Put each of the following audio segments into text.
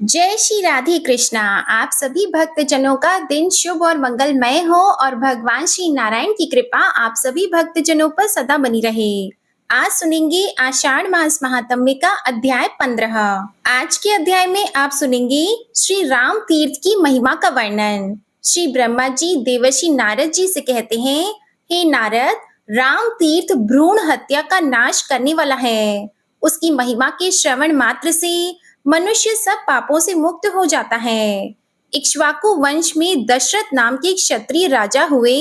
जय श्री राधे कृष्णा। आप सभी भक्तजनों का दिन शुभ और मंगलमय हो और भगवान श्री नारायण की कृपा आप सभी भक्तजनों पर सदा बनी रहे। आज सुनेंगे आषाढ़ मास महात्म्य का अध्याय 15। आज के अध्याय में आप सुनेंगे श्री राम तीर्थ की महिमा का वर्णन। श्री ब्रह्मा जी देवर्षि नारद जी से कहते हैं, हे नारद, राम तीर्थ भ्रूण हत्या का नाश करने वाला है। उसकी महिमा के श्रवण मात्र से मनुष्य सब पापों से मुक्त हो जाता है। इक्ष्वाकु वंश में दशरथ नाम के एक क्षत्रिय राजा हुए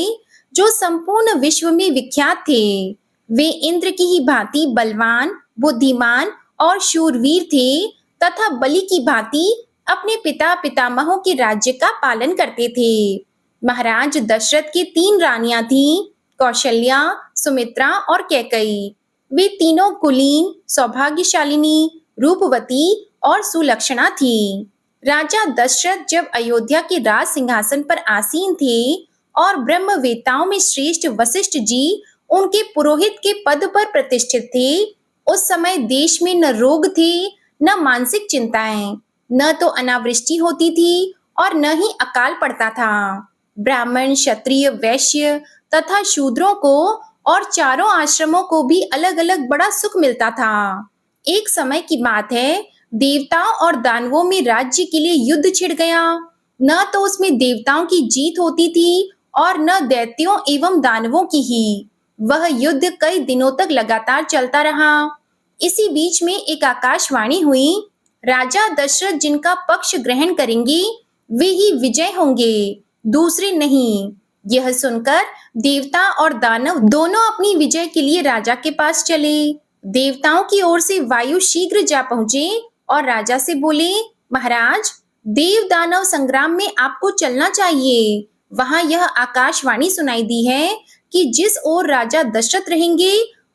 जो संपूर्ण विश्व में विख्यात थे। वे इंद्र की ही भांति बलवान, बुद्धिमान और शूरवीर थे तथा बलि की भांति अपने पिता पितामहों के राज्य का पालन करते थे। महाराज दशरथ की 3 रानियां थीं, कौशल्या, सुमित्रा और कैकई। वे तीनों कुलीन, सौभाग्यशालिनी, रूपवती और सुलक्षणा थी। राजा दशरथ जब अयोध्या के राज सिंहासन पर आसीन थे और ब्रह्मवेत्ताओं में श्रेष्ठ वशिष्ठ जी उनके पुरोहित के पद पर प्रतिष्ठित थे, उस समय देश में न रोग थे, न मानसिक चिंताएं, न तो अनावृष्टि होती थी और न ही अकाल पड़ता था। ब्राह्मण, क्षत्रिय, वैश्य तथा शूद्रों को और चारों आश्रमों को भी अलग अलग बड़ा सुख मिलता था। एक समय की बात है, देवताओं और दानवों में राज्य के लिए युद्ध छिड़ गया। न तो उसमें देवताओं की जीत होती थी और न दैत्यों एवं दानवों की ही। वह युद्ध कई दिनों तक लगातार चलता रहा। इसी बीच में एक आकाशवाणी हुई, राजा दशरथ जिनका पक्ष ग्रहण करेंगे वे ही विजय होंगे, दूसरे नहीं। यह सुनकर देवता और दानव दोनों अपनी विजय के लिए राजा के पास चले। देवताओं की ओर से वायु शीघ्र जा पहुंचे और राजा से बोले, महाराज, देव दानव संग्राम में आपको चलना चाहिए। वहां यह आकाशवाणी सुनाई दी है कि जिस ओर राजा दशरथ रहेंगे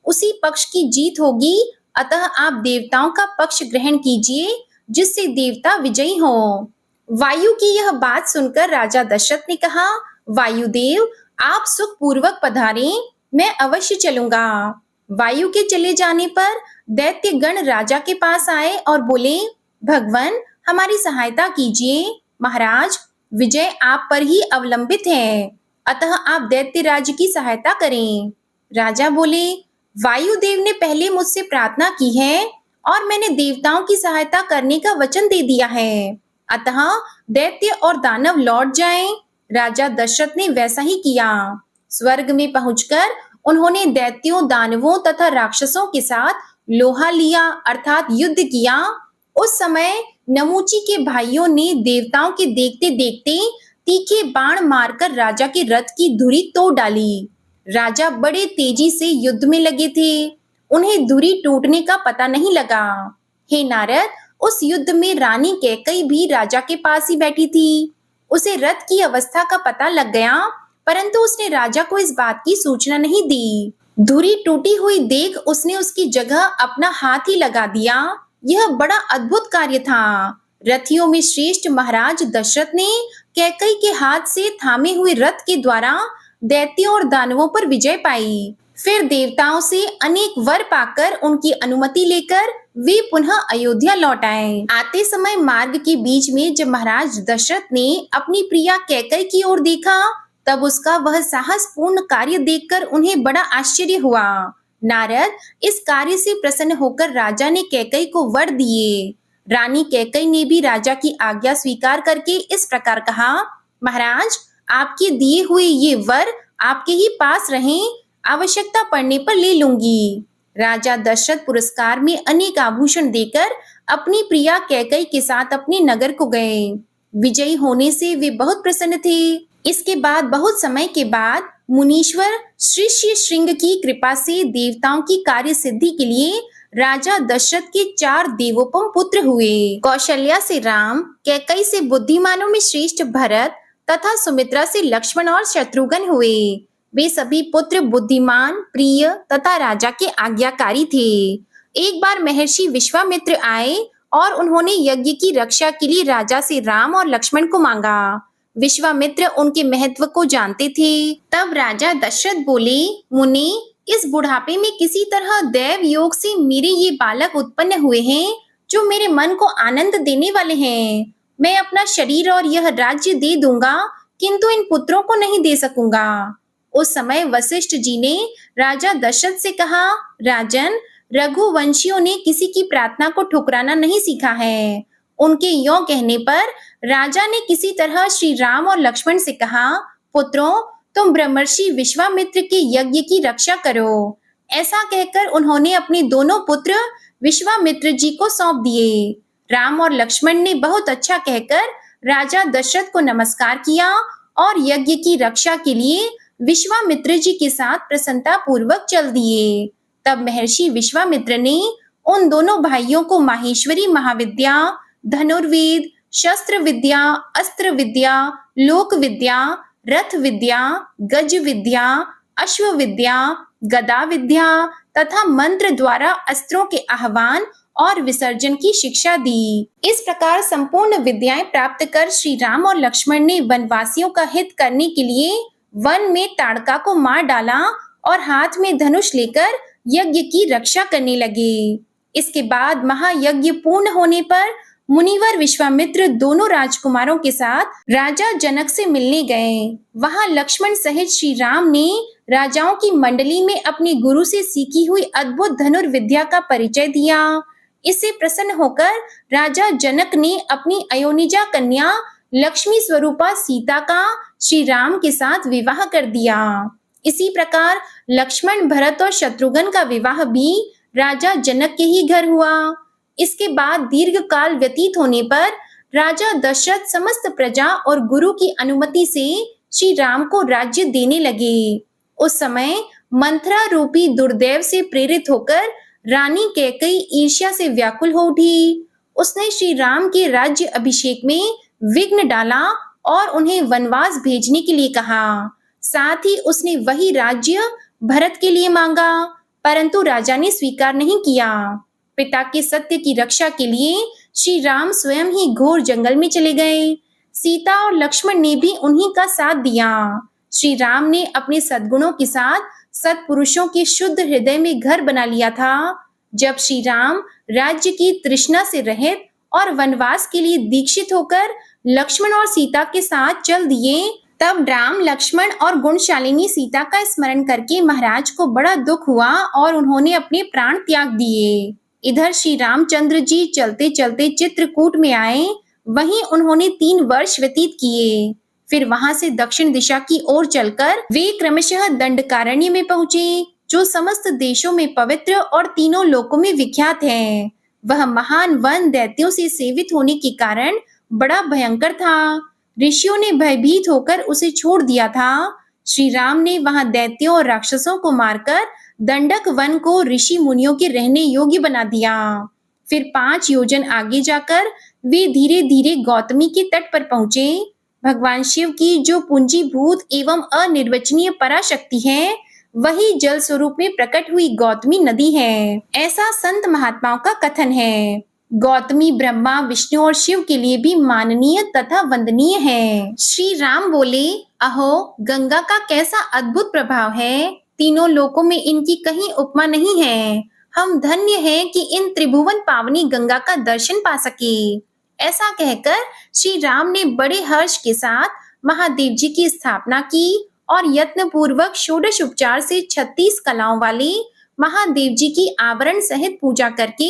उसी पक्ष की जीत होगी, अतः आप देवताओं का पक्ष ग्रहण कीजिए जिससे देवता विजयी हो। वायु की यह बात सुनकर राजा दशरथ ने कहा, वायुदेव, आप सुख पूर्वक पधारें, मैं अवश्य चलूंगा। वायु के चले जाने पर दैत्य गण राजा के पास आए और बोले, भगवान, हमारी सहायता कीजिए। महाराज, विजय आप पर ही अवलंबित है, अतः आप दैत्य राज की सहायता करें। राजा बोले, वायुदेव ने पहले मुझसे प्रार्थना की है और मैंने देवताओं की सहायता करने का वचन दे दिया है, अतः दैत्य और दानव लौट जाएं। राजा दशरथ ने वैसा ही किया। स्वर्ग में पहुंचकर उन्होंने दैत्यों, दानवों तथा राक्षसों के साथ लोहा लिया अर्थात युद्ध किया। उस समय नमूची के भाइयों ने देवताओं के देखते देखते तीखे बाण मारकर राजा के रथ की धुरी तोड़ डाली। राजा बड़े तेजी से युद्ध में लगे थे, उन्हें धुरी टूटने का पता नहीं लगा। हे नारद, उस युद्ध में रानी कैकई भी राजा के पास ही बैठी थी। उसे रथ की अवस्था का पता लग गया, परंतु उसने राजा को इस बात की सूचना नहीं दी। धुरी टूटी हुई देख उसने उसकी जगह अपना हाथ ही लगा दिया। यह बड़ा अद्भुत कार्य था। रथियों में श्रेष्ठ महाराज दशरथ ने कैकई के हाथ से थामे हुए रथ के द्वारा दैत्यों और दानवों पर विजय पाई। फिर देवताओं से अनेक वर पाकर उनकी अनुमति लेकर वे पुनः अयोध्या लौट आए। आते समय मार्ग के बीच में जब महाराज दशरथ ने अपनी प्रिया कैकई की ओर देखा, तब उसका वह साहसपूर्ण कार्य देखकर उन्हें बड़ा आश्चर्य हुआ। नारद, इस कार्य से प्रसन्न होकर राजा ने कैकई को वर दिए। रानी कैकई ने भी राजा की आज्ञा स्वीकार करके इस प्रकार कहा, महाराज, आपके दिए हुए ये वर आपके ही पास रहें, आवश्यकता पड़ने पर ले लूंगी। राजा दशरथ पुरस्कार में अनेक आभूषण देकर अपनी प्रिया कैकई के साथ अपने नगर को गए। विजयी होने से वे बहुत प्रसन्न थे। इसके बाद बहुत समय के बाद मुनीश्वर श्री श्रृंग की कृपा से देवताओं की कार्य सिद्धि के लिए राजा दशरथ के 4 देवोपम पुत्र हुए। कौशल्या से राम, कैकई से बुद्धिमानों में श्रेष्ठ भरत तथा सुमित्रा से लक्ष्मण और शत्रुघ्न हुए। वे सभी पुत्र बुद्धिमान, प्रिय तथा राजा के आज्ञाकारी थे। एक बार महर्षि विश्वामित्र आए और उन्होंने यज्ञ की रक्षा के लिए राजा से राम और लक्ष्मण को मांगा। विश्वामित्र उनके महत्व को जानते थे। तब राजा दशरथ बोले, मुनि, इस बुढ़ापे में किसी तरह दैव योग से मेरे ये बालक उत्पन्न हुए हैं जो मेरे मन को आनंद देने वाले हैं। मैं अपना शरीर और यह राज्य दे दूंगा, किंतु इन पुत्रों को नहीं दे सकूंगा। उस समय वशिष्ठ जी ने राजा दशरथ से कहा, राजन, रघुवंशियों ने किसी की प्रार्थना को ठुकराना नहीं सीखा है। उनके यों कहने पर राजा ने किसी तरह श्री राम और लक्ष्मण से कहा, पुत्रों, तुम ब्रह्मर्षि विश्वामित्र के यज्ञ की रक्षा करो। ऐसा कहकर उन्होंने अपने दोनों पुत्र विश्वामित्र जी को सौंप दिए। राम और लक्ष्मण ने बहुत अच्छा कहकर राजा दशरथ को नमस्कार किया और यज्ञ की रक्षा के लिए विश्वामित्र जी के साथ प्रसन्नता पूर्वक चल दिए। तब महर्षि विश्वामित्र ने उन दोनों भाइयों को माहेश्वरी महाविद्या, धनुर्वेद, शस्त्र विद्या, अस्त्र विद्या, लोक विद्या, रथ विद्या, गज विद्या, अश्व विद्या, गदा विद्या तथा मंत्र द्वारा अस्त्रों के आह्वान और विसर्जन की शिक्षा दी। इस प्रकार संपूर्ण विद्याएं प्राप्त कर श्री राम और लक्ष्मण ने वनवासियों का हित करने के लिए वन में ताड़का को मार डाला और हाथ में धनुष लेकर यज्ञ की रक्षा करने लगे। इसके बाद महायज्ञ पूर्ण होने पर मुनिवर विश्वामित्र दोनों राजकुमारों के साथ राजा जनक से मिलने गए। वहां लक्ष्मण सहित श्री राम ने राजाओं की मंडली में अपने गुरु से सीखी हुई अद्भुत धनुर्विद्या का परिचय दिया। इससे प्रसन्न होकर राजा जनक ने अपनी अयोनिजा कन्या लक्ष्मी स्वरूपा सीता का श्री राम के साथ विवाह कर दिया। इसी प्रकार लक्ष्मण, भरत और शत्रुघ्न का विवाह भी राजा जनक के ही घर हुआ। इसके बाद दीर्घ काल व्यतीत होने पर राजा दशरथ समस्त प्रजा और गुरु की अनुमति से श्री राम को राज्य देने लगे। उस समय मंथरा रूपी दुर्दैव से प्रेरित होकर रानी कैकेयी ईर्ष्या से व्याकुल हो उठी। उसने श्री राम के राज्य अभिषेक में विघ्न डाला और उन्हें वनवास भेजने के लिए कहा। साथ ही उसने वही राज्य भरत के लिए मांगा, परंतु राजा ने स्वीकार नहीं किया। पिता के सत्य की रक्षा के लिए श्री राम स्वयं ही घोर जंगल में चले गए। सीता और लक्ष्मण ने भी उन्हीं का साथ दिया। श्री राम ने अपने सद्गुणों के साथ सत्पुरुषों के शुद्ध हृदय में घर बना लिया था। जब श्री राम राज्य की तृष्णा से रहित और वनवास के लिए दीक्षित होकर लक्ष्मण और सीता के साथ चल दिए, तब राम, लक्ष्मण और गुणशालिनी सीता का स्मरण करके महाराज को बड़ा दुख हुआ और उन्होंने अपने प्राण त्याग दिए। इधर श्री रामचंद्र जी चलते चलते चित्रकूट में आए। वहीं उन्होंने 3 वर्ष व्यतीत किए। फिर वहां से दक्षिण दिशा की ओर चलकर वे क्रमशः दंडकारण्य में पहुंचे, जो समस्त देशों में पवित्र और तीनों लोकों में विख्यात है। वह महान वन दैत्यों से सेवित होने के कारण बड़ा भयंकर था। ऋषियों ने भयभीत होकर उसे छोड़ दिया था। श्री राम ने वहां दैत्यों और राक्षसों को मारकर दंडक वन को ऋषि मुनियों के रहने योग्य बना दिया। फिर 5 योजन आगे जाकर वे धीरे धीरे गौतमी के तट पर पहुंचे। भगवान शिव की जो पूंजीभूत एवं अनिर्वचनीय पराशक्ति है, वही जल स्वरूप में प्रकट हुई गौतमी नदी है, ऐसा संत महात्माओं का कथन है। गौतमी ब्रह्मा, विष्णु और शिव के लिए भी माननीय तथा वंदनीय है। श्री राम बोले, अहो, गंगा का कैसा अद्भुत प्रभाव है। तीनों लोकों में इनकी कहीं उपमा नहीं है। हम धन्य हैं कि इन त्रिभुवन पावनी गंगा का दर्शन पा सके। ऐसा कहकर श्री राम ने बड़े हर्ष के साथ महादेव जी की स्थापना की और यत्न पूर्वक षोडश उपचार से 36 कलाओं वाले महादेव जी की आवरण सहित पूजा करके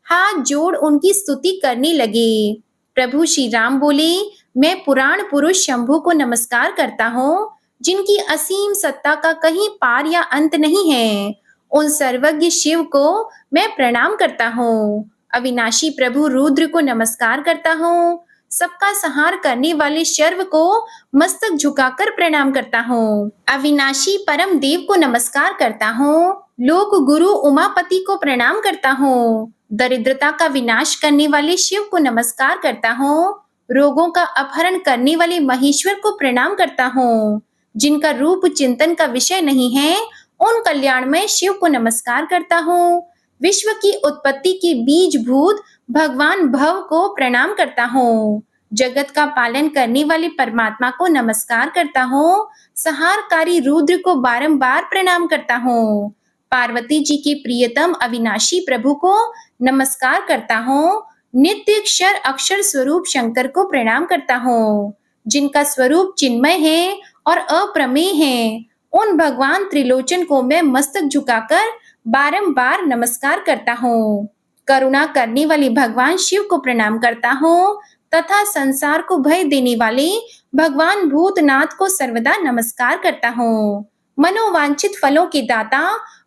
हाथ जोड़ उनकी स्तुति करने लगे। प्रभु श्री राम बोले, मैं पुराण पुरुष शंभु को नमस्कार करता हूँ, जिनकी असीम सत्ता का कहीं पार या अंत नहीं है। उन सर्वज्ञ शिव को मैं प्रणाम करता हूँ। अविनाशी प्रभु रुद्र को नमस्कार करता हूँ। सबका संहार करने वाले शर्व को मस्तक झुकाकर प्रणाम करता हूँ। अविनाशी परम देव को नमस्कार करता हूँ। लोक गुरु उमापति को प्रणाम करता हूँ। दरिद्रता का विनाश करने वाले शिव को नमस्कार करता हूँ। रोगों का अपहरण करने वाले महेश्वर को प्रणाम करता हूँ। जिनका रूप चिंतन का विषय नहीं है, उन कल्याणमय शिव को नमस्कार करता हूँ। विश्व की उत्पत्ति के बीजभूत भगवान भव को प्रणाम करता हूँ। जगत का पालन करने वाले परमात्मा को नमस्कार करता हूँ। संहारकारी रुद्र को बारंबार प्रणाम करता हूँ। पार्वती जी के प्रियतम अविनाशी प्रभु को नमस्कार करता हूँ। नित्य क्षर अक्षर स्वरूप शंकर को प्रणाम करता हूँ, जिनका स्वरूप चिन्मय है और अप्रमेय है। उन भगवान त्रिलोचन को मैं मस्तक झुकाकर बारंबार नमस्कार करता हूँ। करुणा करने वाले भगवान शिव को प्रणाम करता हूँ तथा संसार को भय देने वाले भगवान भूतनाथ को सर्वदा नमस्कार करता हूँ। मनोवांछित फलों के दाता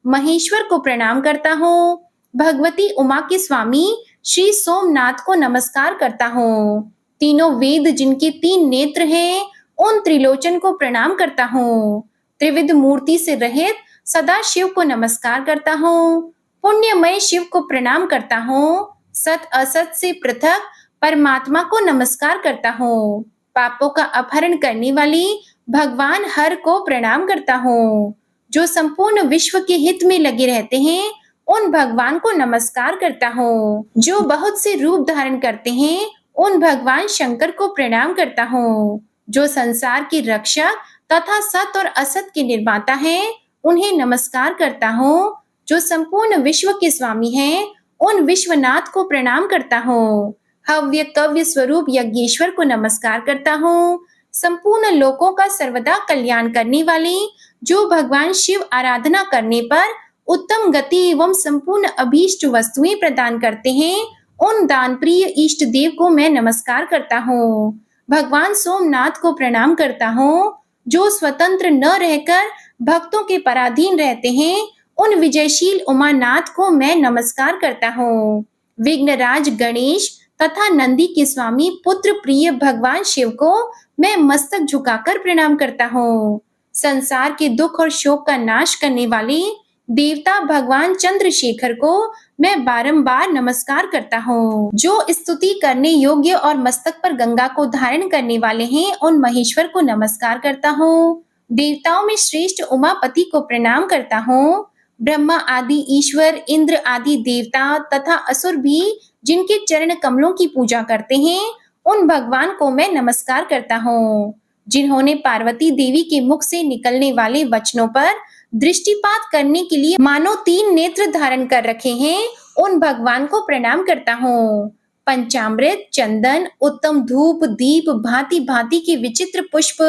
महेश्वर को प्रणाम करता हूँ। भगवती उमा के स्वामी श्री सोमनाथ को नमस्कार करता हूँ। तीनों वेद जिनके 3 नेत्र हैं, उन त्रिलोचन को प्रणाम करता हूँ। त्रिविध मूर्ति से रहित सदा शिव को नमस्कार करता हूँ। पुण्यमय शिव को प्रणाम करता हूँ। सत असत से पृथक परमात्मा को नमस्कार करता हूँ। पापों का अपहरण करने वाली भगवान हर को प्रणाम करता हूँ। जो संपूर्ण विश्व के हित में लगे रहते हैं, उन भगवान को नमस्कार करता हूँ। जो बहुत से रूप धारण करते हैं, उन भगवान शंकर को प्रणाम करता हूँ। जो संसार के रक्षक तथा सत और असत के निर्माता हैं, उन्हें नमस्कार करता हूँ। जो संपूर्ण विश्व के स्वामी हैं, उन विश्वनाथ को प्रणाम करता हूँ। हव्य कव्य स्वरूप यज्ञेश्वर को नमस्कार करता हूँ। संपूर्ण लोकों का सर्वदा कल्याण करने वाले जो भगवान शिव आराधना करने पर उत्तम गति एवं संपूर्ण अभीष्ट वस्तुएं प्रदान करते हैं, उन दान प्रिय इष्ट देव को मैं नमस्कार करता हूँ। भगवान सोमनाथ को प्रणाम करता हूँ। जो स्वतंत्र न रहकर भक्तों के पराधीन रहते हैं, उन विजयशील उमानाथ को मैं नमस्कार करता हूँ। विघ्नराज गणेश तथा नंदी के स्वामी पुत्र प्रिय भगवान शिव को मैं मस्तक झुकाकर प्रणाम करता हूँ। संसार के दुख और शोक का नाश करने वाले देवता भगवान चंद्रशेखर को मैं बारंबार नमस्कार करता हूँ। जो स्तुति करने योग्य और मस्तक पर गंगा को धारण करने वाले हैं, उन महेश्वर को नमस्कार करता हूँ। देवताओं में श्रेष्ठ उमापति को प्रणाम करता हूँ। ब्रह्मा आदि ईश्वर, इंद्र आदि देवता तथा असुर भी जिनके चरण कमलों की पूजा करते हैं, उन भगवान को मैं नमस्कार करता हूँ। जिन्होंने पार्वती देवी के मुख से निकलने वाले वचनों पर दृष्टिपात करने के लिए मानो 3 नेत्र धारण कर रखे हैं, उन भगवान को प्रणाम करता हूँ। पंचामृत, चंदन, उत्तम धूप, दीप, भांति भांति के विचित्र पुष्प,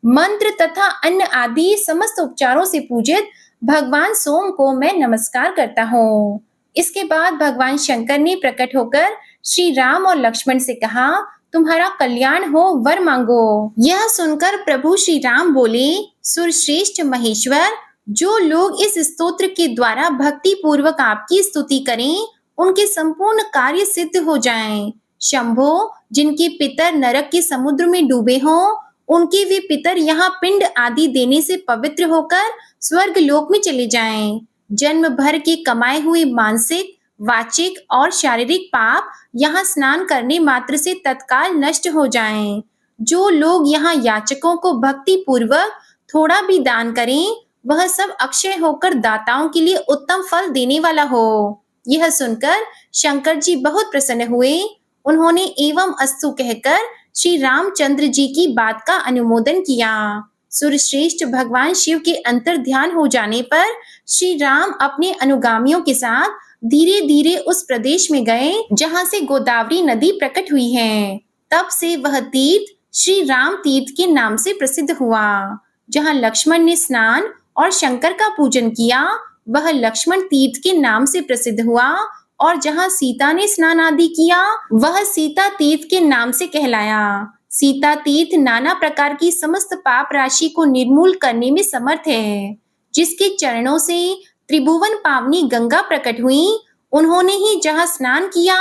मंत्र तथा अन्य आदि समस्त उपचारों से पूजित भगवान सोम को मैं नमस्कार करता हूँ। इसके बाद भगवान शंकर ने प्रकट होकर श्री राम और लक्ष्मण से कहा, तुम्हारा कल्याण हो, वर मांगो। यह सुनकर प्रभु श्री राम बोले, सुरश्रेष्ठ महेश्वर, जो लोग इस स्तोत्र के द्वारा भक्ति पूर्वक आपकी स्तुति करें, उनके संपूर्ण कार्य सिद्ध हो जाएं। शंभो, जिनके पितर नरक के समुद्र में डूबे हों, उनके वे पितर यहाँ पिंड आदि देने से पवित्र होकर स्वर्ग लोक में चले जाएं। जन्म भर के कमाए हुए मानसिक, वाचिक और शारीरिक पाप यहाँ स्नान करने मात्र से तत्काल नष्ट हो जाएं। जो लोग यहाँ याचकों को भक्ति पूर्वक थोड़ा भी दान करें, वह सब अक्षय होकर दाताओं के लिए उत्तम फल देने वाला हो। यह सुनकर शंकर जी बहुत प्रसन्न हुए। उन्होंने एवं अस्तु कहकर श्री रामचंद्र जी की बात का अनुमोदन किया। सुरश्रेष्ठ भगवान शिव के अंतर ध्यान हो जाने पर श्री राम अपने अनुगामियों के साथ धीरे धीरे उस प्रदेश में गए जहां से गोदावरी नदी प्रकट हुई है। तब से वह तीर्थ श्री राम तीर्थ के नाम से प्रसिद्ध हुआ। जहां लक्ष्मण ने स्नान और शंकर का पूजन किया, वह लक्ष्मण तीर्थ के नाम से प्रसिद्ध हुआ, और जहां सीता ने स्नान आदि किया, वह सीता तीर्थ के नाम से कहलाया। सीता तीर्थ नाना प्रकार की समस्त पाप राशि को निर्मूल करने में समर्थ है। जिसके चरणों से त्रिभुवन पावनी गंगा प्रकट हुई, उन्होंने ही जहां स्नान किया,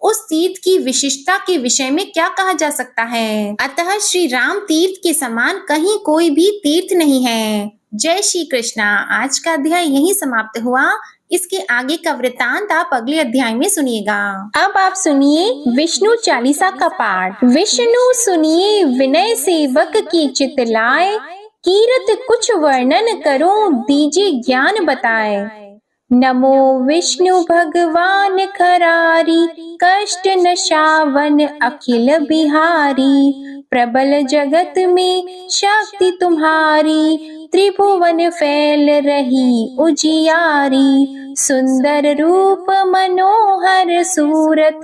उस तीर्थ की विशिष्टता के विषय में क्या कहा जा सकता है। अतः श्री राम तीर्थ के समान कहीं कोई भी तीर्थ नहीं है। जय श्री कृष्णा। आज का अध्याय यहीं समाप्त हुआ। इसके आगे का वृतांत आप अगले अध्याय में सुनिएगा। अब आप सुनिए विष्णु चालीसा का पाठ। विष्णु सुनिए विनय सेवक की चित लाए, कीरत कुछ वर्णन करो दीजिए ज्ञान बताए। नमो विष्णु भगवान खरारी, कष्ट नशावन अखिल बिहारी। प्रबल जगत में शक्ति तुम्हारी, त्रिभुवन फैल रही उजियारी। सुंदर रूप मनोहर सूरत,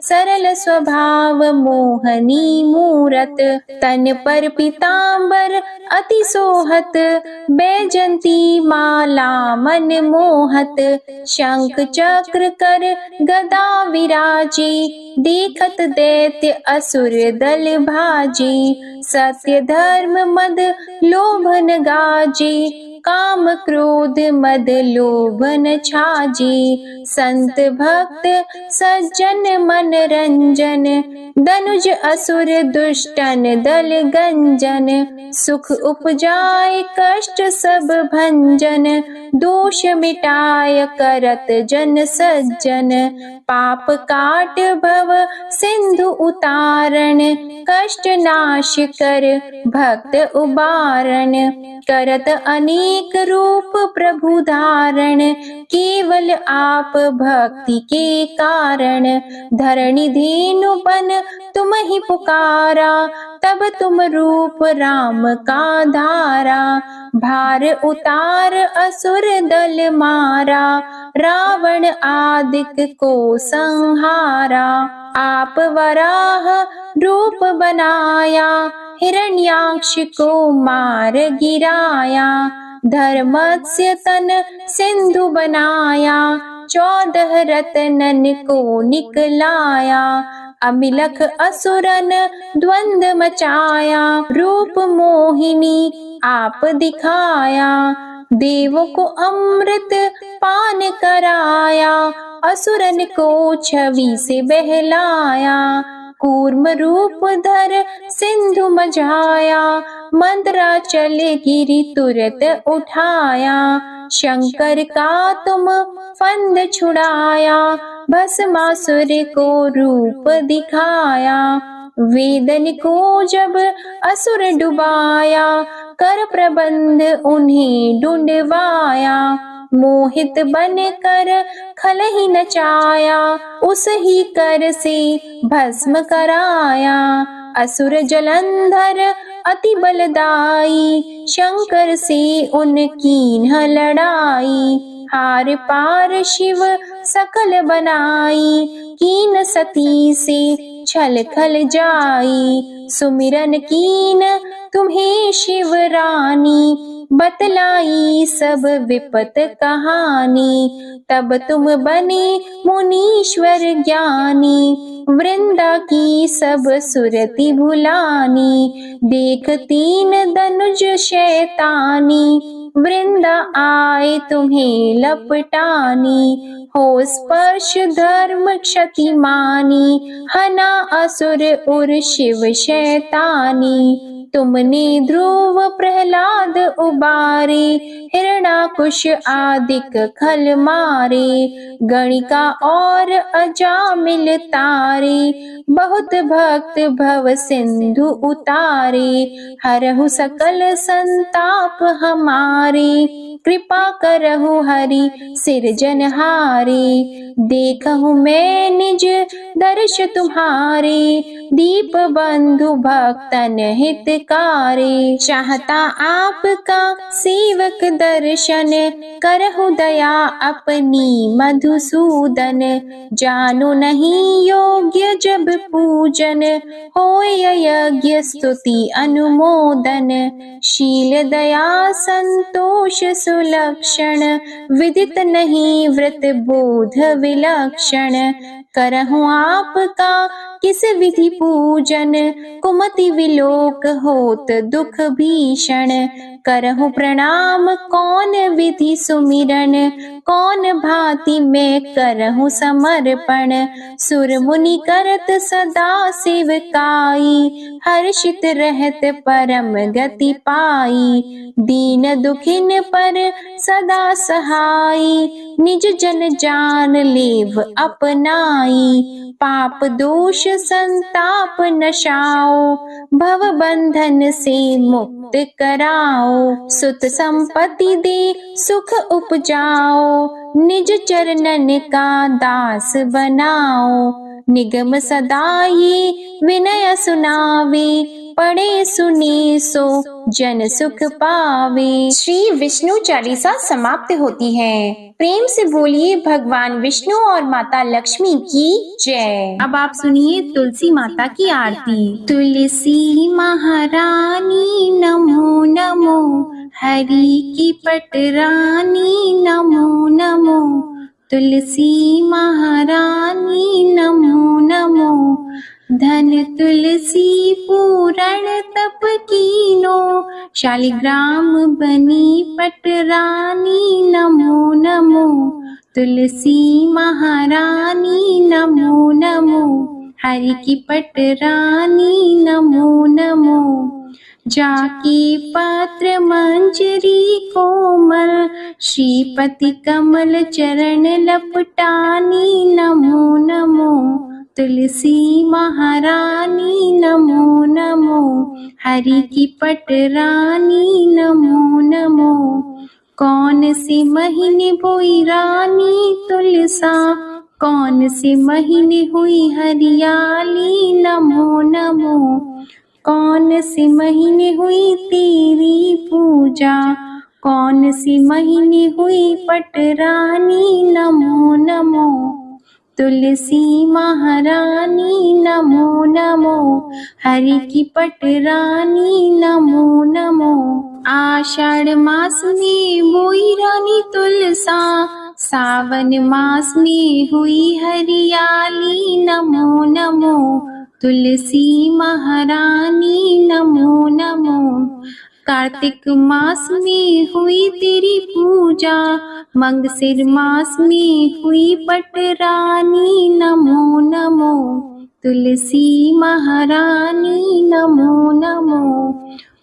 सरल स्वभाव मोहनी मूरत। तन पर पीतांबर अति सोहत, बैजंती माला मन मोहत। शंख चक्र कर गदा विराजी, देखत दैत्य असुर दल भाजी। सत्य धर्म मद लोभन गाजी, काम क्रोध मद लोभन छाजी। संत भक्त सज्जन मन रंजन, दनुज असुर दुष्टन दल गंजन। सुख उपजाय कष्ट सब भंजन, दोष मिटाय करत जन सज्जन। पाप काट भव सिंधु उतारण, कष्ट नाश कर भक्त उबारण। करत अनेक रूप प्रभु धारण, केवल आप भक्ति के कारण। धरणी धेनु बन तुम ही पुकारा, तब तुम रूप राम का धारा। भार उतार असुर दल मारा, रावण आदिक को संहारा। आप वराह रूप बनाया, हिरण्याक्ष को मार गिराया। धर्मस्य तन सिंधु बनाया, 14 रत्नन को निकलाया। अमिलख असुरन द्वंद मचाया, रूप मोहिनी आप दिखाया। देवों को अमृत पान कराया, असुरन को छवि से बहलाया। कूर्म रूप धर सिंधु मझाया, मंदराचल गिरि तुरत उठाया। शंकर का तुम फंद छुड़ाया, भस्मासुर को रूप दिखाया। वेदन को जब असुर डुबाया, कर प्रबंध उन्हें ढूंढवाया। मोहित बन कर खल ही नचाया, उस ही कर से भस्म कराया। असुर जलंधर अति बलदाई, शंकर से उनकी न लड़ाई। हार पार शिव सकल बनाई, कीन सती से छल खल जाई। सुमिरन कीन तुम्हें शिव रानी, बतलाई सब विपत कहानी। तब तुम बने मुनीश्वर ज्ञानी, वृंदा की सब सुरति भुलानी। देख 3 धनुज शैतानी, वृंदा आए तुम्हें लपटानी। हो स्पर्श धर्म क्षति मानी, हना असुर उर शिव शैतानी। तुमने ध्रुव प्रहलाद उबारे, हिरणाकुश आदिक खल मारे। गणिका और अजामिल तारे, बहुत भक्त भव सिंधु उतारे। हरहु सकल संताप हमारे, कृपा करहु हरि सिरजनहारे। देखहु मैं निज दर्श तुम्हारे, दीप बंधु भक्तन हितकारे। चाहता आपका सेवक दर्शन, करहु दया अपनी मधुसूदन। जानो नहीं योग्य जब पूजन, होय यज्ञ स्तुति अनुमोदन। शील दया संतोष सुलक्षण, विदित नहीं व्रत बोध विलक्षण। करहु आपका किस विधि पूजन, कुमति विलोक होत दुख भीषण। करहु प्रणाम कौन विधि सुमिरन, कौन भांति मैं करहु समर्पण। सुर मुनि करत सदा सेवकाई, हर्षित रहत परम गति पाई। दीन दुखिन पर सदा सहाई, निज जन जान लेव अपनाई। पाप दोष संताप नशाओ, भव बंधन से मुक्त कराओ। सुत संपत्ति दे सुख उपजाओ, निज चरणन का दास बनाओ। निगम सदा ये विनय सुनावे, पढ़े सुने सो जन सुख पावे। श्री विष्णु चालीसा समाप्त होती है। प्रेम से बोलिए भगवान विष्णु और माता लक्ष्मी की जय। अब आप सुनिए तुलसी माता की आरती। तुलसी महारानी नमो नमो, हरि की पटरानी नमो नमो। तुलसी महारानी नमो नमो, धन तुलसी पूरण तप कीनो, शालिग्राम बनी पटरानी नमो नमो। तुलसी महारानी नमो नमो, हरि की पटरानी नमो नमो। जाकी पात्र मंजरी कोमल, श्रीपति कमल चरण लपटानी नमो नमो। तुलसी महारानी नमो नमो, हरि की पटरानी नमो नमो। कौन से महीने बोई रानी तुलसा, कौन से महीने हुई हरियाली नमो नमो। कौन से महीने हुई तेरी पूजा, कौन से महीने हुई पटरानी नमो नमो। तुलसी महारानी नमो नमो, हरि की पटरानी नमो नमो। आषाढ़ मास में बोई रानी तुलसा, सावन मास में हुई हरियाली नमो नमो। तुलसी महारानी नमो नमो। कार्तिक मास में हुई तेरी पूजा, मंगसिर मास में हुई पटरानी नमो नमो। तुलसी महारानी नमो नमो।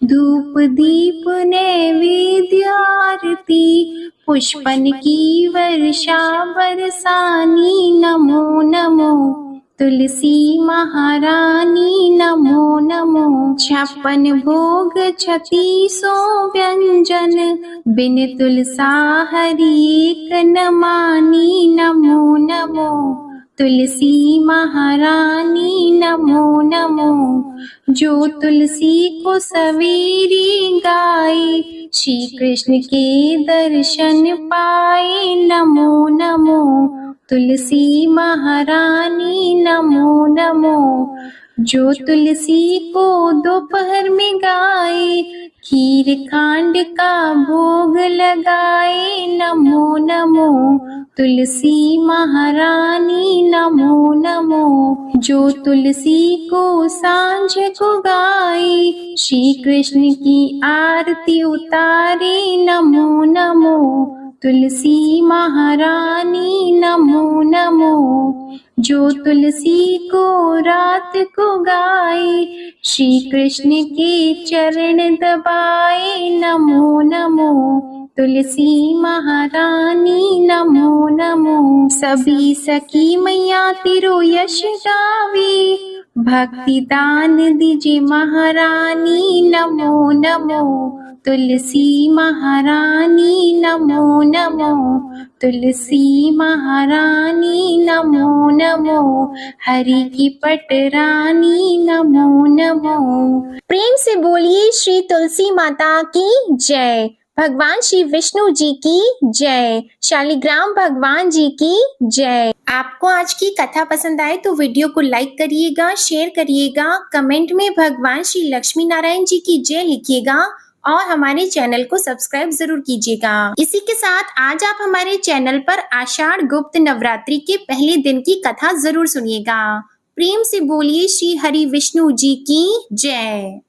धूप दीप नैवेद्य आरती, पुष्पन की वर्षा बरसानी नमो नमो। तुलसी महारानी नमो नमो। 56 भोग 3600 व्यंजन, बिन तुलसा हरि एक न मानी नमो नमो। तुलसी महारानी नमो नमो। जो तुलसी को सवेरे गाए, श्री कृष्ण के दर्शन पाए नमो नमो। तुलसी महारानी नमो नमो। जो तुलसी को दोपहर में गाए, खीर खांड का भोग लगाए नमो नमो। तुलसी महारानी नमो नमो। जो तुलसी को सांझ को गाए, श्री कृष्ण की आरती उतारे नमो नमो। तुलसी महारानी नमो नमो। जो तुलसी को रात को गाए, श्री कृष्ण के चरण दबाए नमो नमो। तुलसी महारानी नमो नमो। सभी सखी मैया तेरो यश गावे, भक्ति दान दीजिए महारानी नमो नमो। तुलसी महारानी नमो नमो। तुलसी महारानी नमो नमो, हरि की पटरानी नमो नमो। प्रेम से बोलिए श्री तुलसी माता की जय। भगवान श्री विष्णु जी की जय। शालिग्राम भगवान जी की जय। आपको आज की कथा पसंद आए तो वीडियो को लाइक करिएगा, शेयर करिएगा, कमेंट में भगवान श्री लक्ष्मी नारायण जी की जय लिखिएगा और हमारे चैनल को सब्सक्राइब जरूर कीजिएगा। इसी के साथ आज आप हमारे चैनल पर आषाढ़ गुप्त नवरात्रि के पहले दिन की कथा जरूर सुनिएगा। प्रेम से बोलिए श्री हरि विष्णु जी की जय।